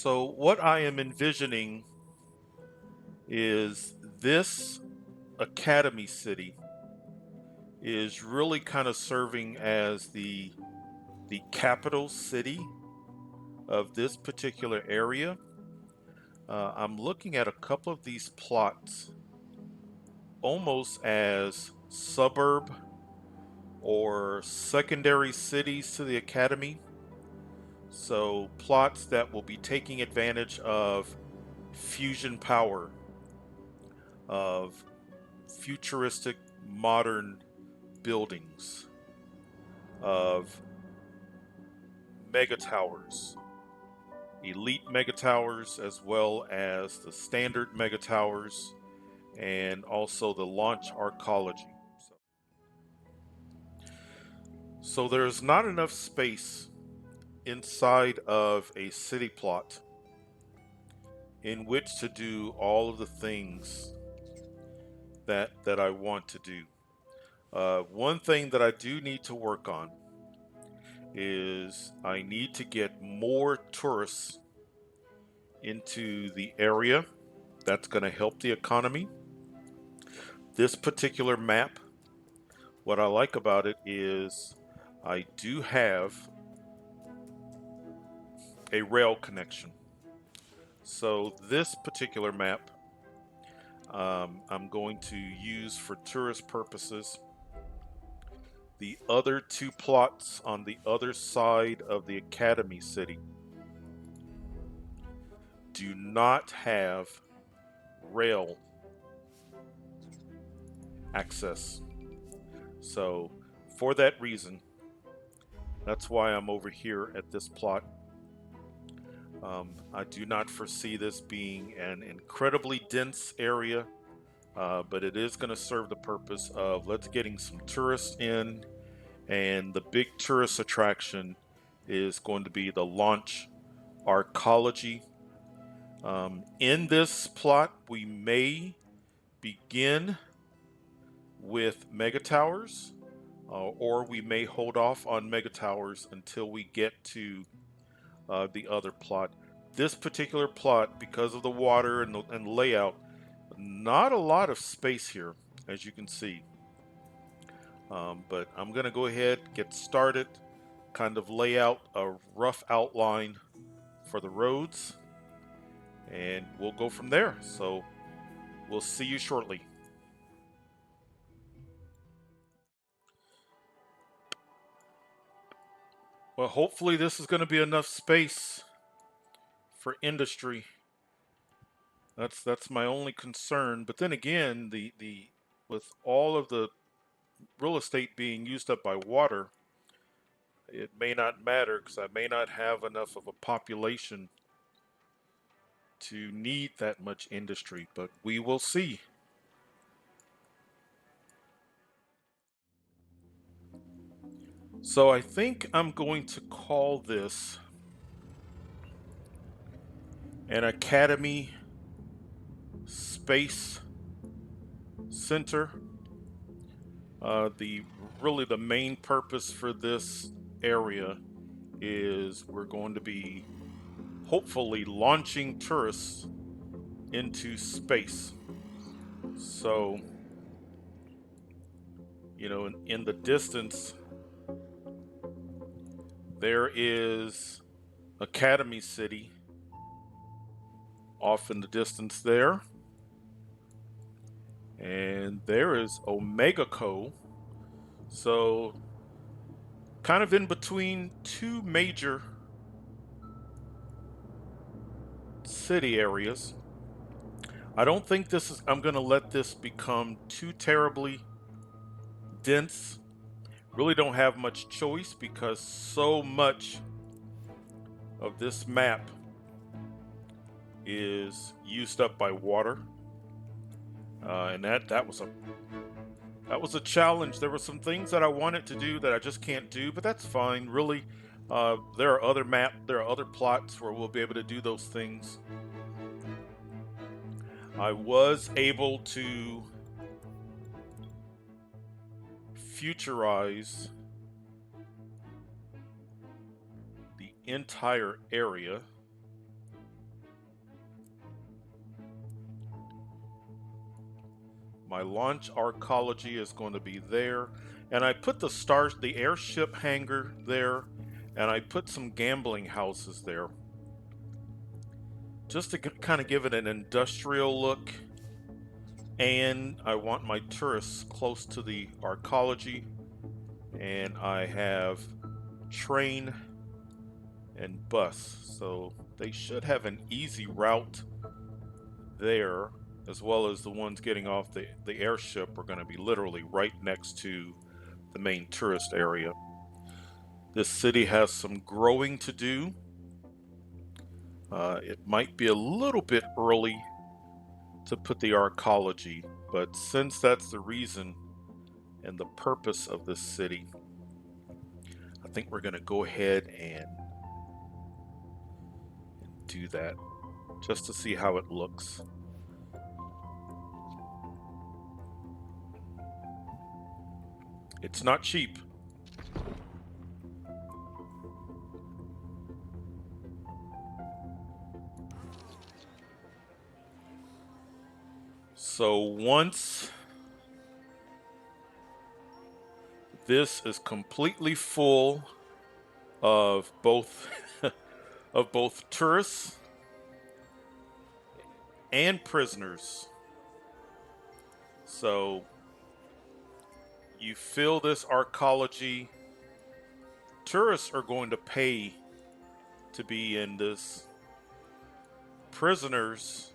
So, what I am envisioning is this academy city is really kind of serving as the capital city of this particular area. I'm looking at a couple of these plots almost as suburb or secondary cities to the academy. So, plots that will be taking advantage of fusion power, of futuristic modern buildings, of mega towers, elite mega towers, as well as the standard mega towers, and also the launch arcology. So there's not enough space inside of a city plot in which to do all of the things that I want to do. One thing that I do need to work on is I need to get more tourists into the area. That's going to help the economy. This particular map, what I like about it is I do have a rail connection. So this particular map, I'm going to use for tourist purposes. The other two plots on the other side of the Academy City do not have rail access. So for that reason, that's why I'm over here at this plot. I do not foresee this being an incredibly dense area, but it is going to serve the purpose of let's getting some tourists in, and the big tourist attraction is going to be the Launch Arcology. In this plot, we may begin with mega towers, or we may hold off on mega towers until we get to the other plot. This particular plot, because of the water and layout, not a lot of space here, as you can see. But I'm going to go ahead, get started, kind of lay out a rough outline for the roads, and we'll go from there. So we'll see you shortly. Well, hopefully this is going to be enough space for industry. That's my only concern. But then again, the with all of the real estate being used up by water, it may not matter because I may not have enough of a population to need that much industry, but we will see. So I think I'm going to call this an Academy Space Center. The really the main purpose for this area is we're going to be hopefully launching tourists into space. So, in the distance, there is Academy City off in the distance there. And there is Omega Co. So, kind of in between two major city areas. I don't think I'm going to let this become too terribly dense. Really don't have much choice because so much of this map is used up by water. And that was a challenge. There were some things that I wanted to do that I just can't do, but that's fine. Really, there are other plots where we'll be able to do those things. I was able to futurize the entire area. My Launch Arcology is going to be there. And I put the airship hangar there, and I put some gambling houses there just to kind of give it an industrial look. And I want my tourists close to the arcology, and I have train and bus, so they should have an easy route there, as well as the ones getting off the airship are going to be literally right next to the main tourist area. This city has some growing to do. It might be a little bit early to put the arcology, but since that's the reason and the purpose of this city, I think we're going to go ahead and do that just to see how it looks. It's not cheap. So once this is completely full of both of both tourists and prisoners. So you fill this arcology. Tourists are going to pay to be in this. Prisoners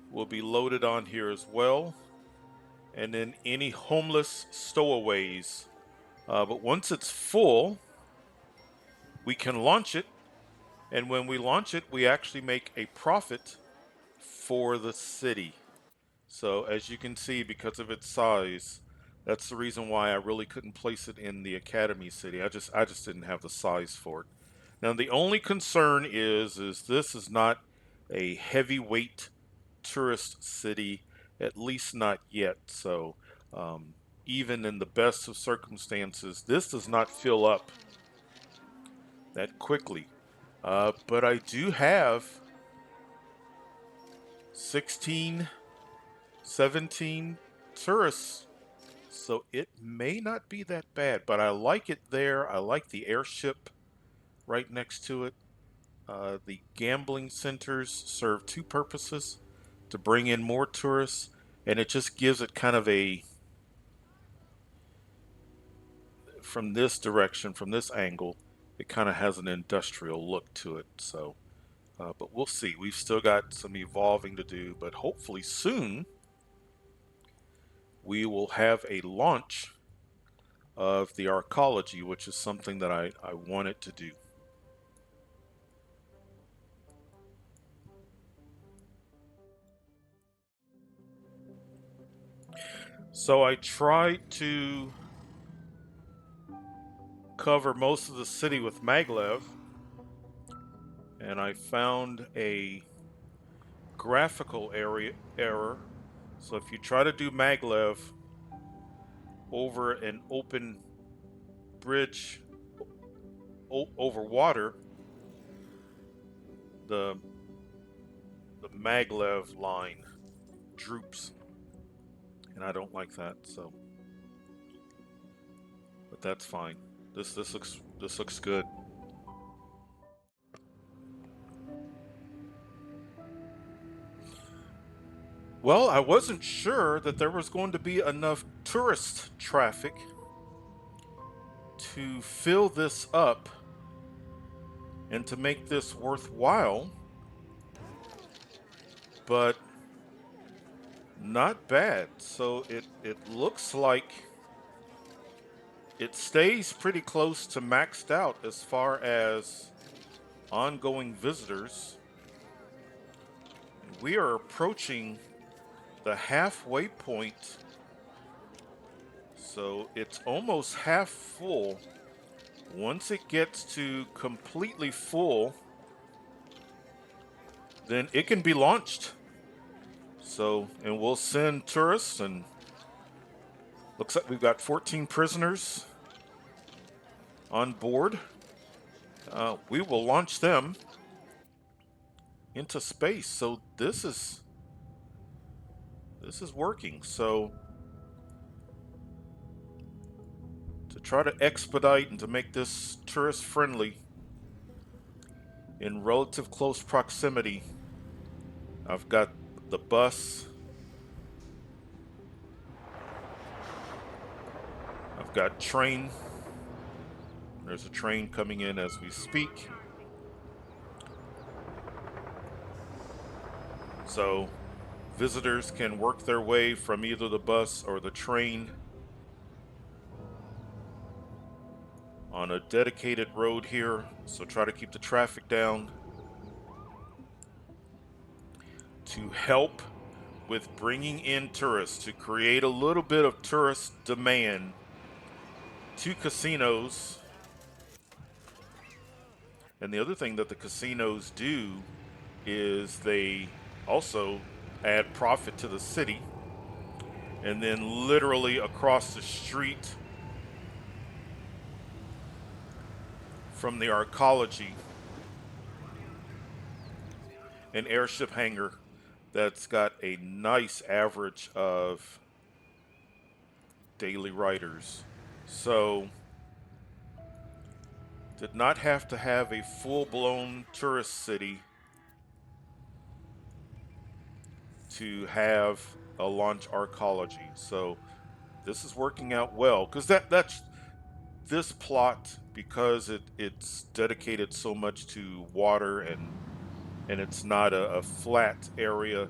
will be loaded on here as well. And then any homeless stowaways. But once it's full, we can launch it. And when we launch it, we actually make a profit for the city. So as you can see, because of its size, that's the reason why I really couldn't place it in the Academy City. I just didn't have the size for it. Now the only concern is this is not a heavyweight tourist city, at least not yet. So even in the best of circumstances, this does not fill up that quickly. But I do have 16, 17 tourists, so it may not be that bad, but I like it there. I like the airship right next to it. The gambling centers serve two purposes: to bring in more tourists, and it just gives it kind of a, from this direction, from this angle, it kind of has an industrial look to it. So but we'll see. We've still got some evolving to do, but hopefully soon we will have a launch of the arcology, which is something that I wanted to do. So I tried to cover most of the city with maglev, and I found a graphical error. So if you try to do maglev over an open bridge over water, the maglev line droops, and I don't like that. So, but that's fine. This looks good. Well, I wasn't sure that there was going to be enough tourist traffic to fill this up and to make this worthwhile, but not bad. So it looks like it stays pretty close to maxed out as far as ongoing visitors. We are approaching the halfway point, so it's almost half full. Once it gets to completely full, then it can be launched. So, and we'll send tourists, and looks like we've got 14 prisoners on board. We will launch them into space. So this this is working. So to try to expedite and to make this tourist friendly in relative close proximity, I've got the bus, I've got train. There's a train coming in as we speak. So visitors can work their way from either the bus or the train on a dedicated road here. So try to keep the traffic down to help with bringing in tourists, to create a little bit of tourist demand to casinos. And the other thing that the casinos do is they also add profit to the city. And then literally across the street from the Arcology, an airship hangar that's got a nice average of daily riders. So did not have to have a full-blown tourist city to have a Launch Arcology. So this is working out well, because that's this plot, because it's dedicated so much to water, and it's not a flat area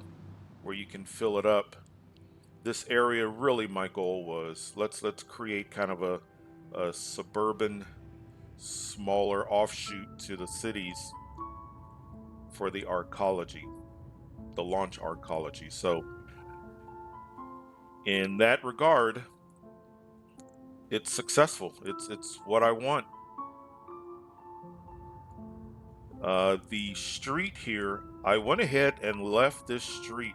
where you can fill it up. This area, really my goal was let's create kind of a suburban, smaller offshoot to the cities for the arcology, the Launch Arcology. So in that regard, it's successful. It's what I want. The street here, I went ahead and left this street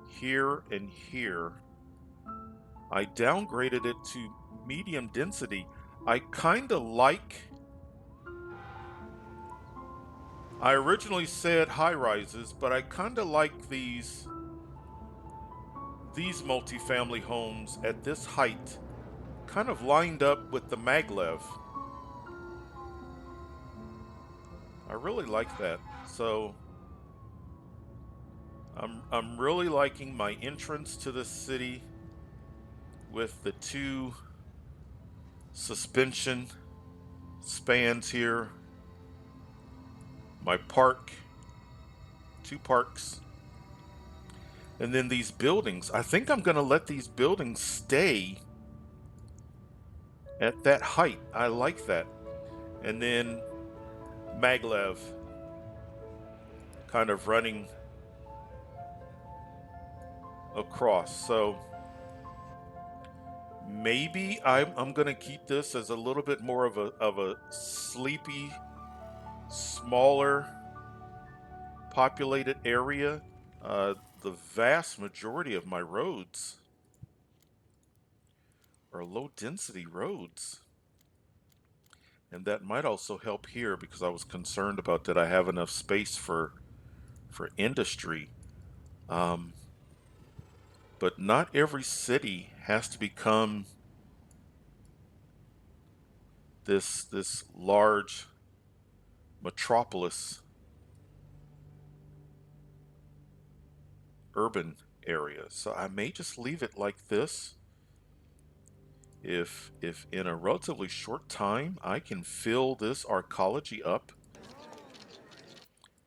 here and here. I downgraded it to medium density. I originally said high rises, but I kind of like these multifamily homes at this height, kind of lined up with the maglev. I really like that. So I'm really liking my entrance to the city with the two suspension spans here. My park, two parks. And then these buildings. I think I'm going to let these buildings stay at that height. I like that. And then maglev kind of running across. So maybe I'm going to keep this as a little bit more of a sleepy, smaller, populated area. The vast majority of my roads are low density roads. And that might also help here, because I was concerned about, did I have enough space for industry? But not every city has to become this large metropolis urban area. So I may just leave it like this. If in a relatively short time I can fill this arcology up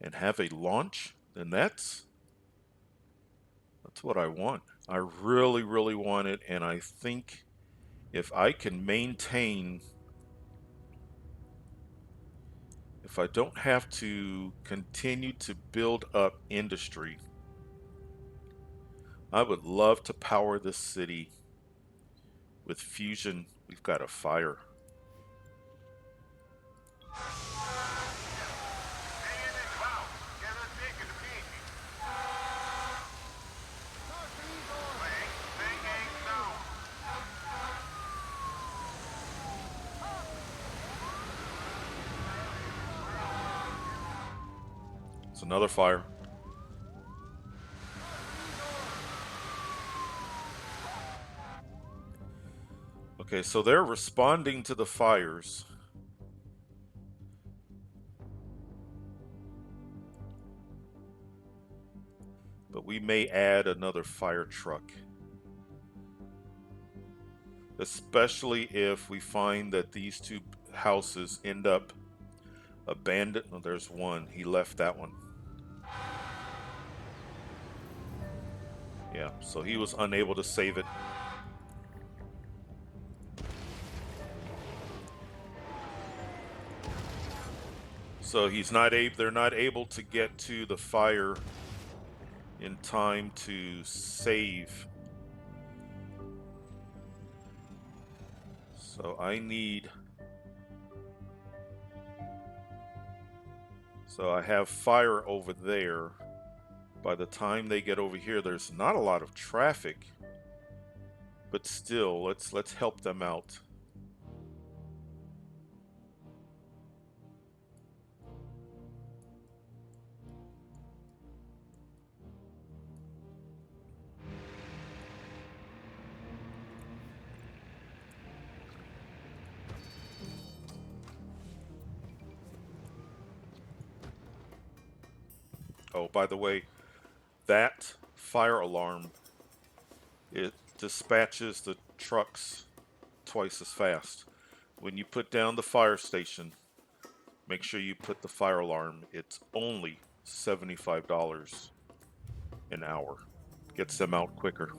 and have a launch, then that's what I want. I really, really want it, and I think if I can maintain, if I don't have to continue to build up industry, I would love to power this city with fusion. We've got a fire. It's another fire. Okay, so they're responding to the fires. But we may add another fire truck. Especially if we find that these two houses end up abandoned. Oh, there's one. He left that one. Yeah, so he was unable to save it. So they're not able to get to the fire in time to save. So I have fire over there. By the time they get over here, there's not a lot of traffic, but still, let's help them out. Oh, by the way, that fire alarm, it dispatches the trucks twice as fast. When you put down the fire station, make sure you put the fire alarm. It's only $75 an hour. Gets them out quicker.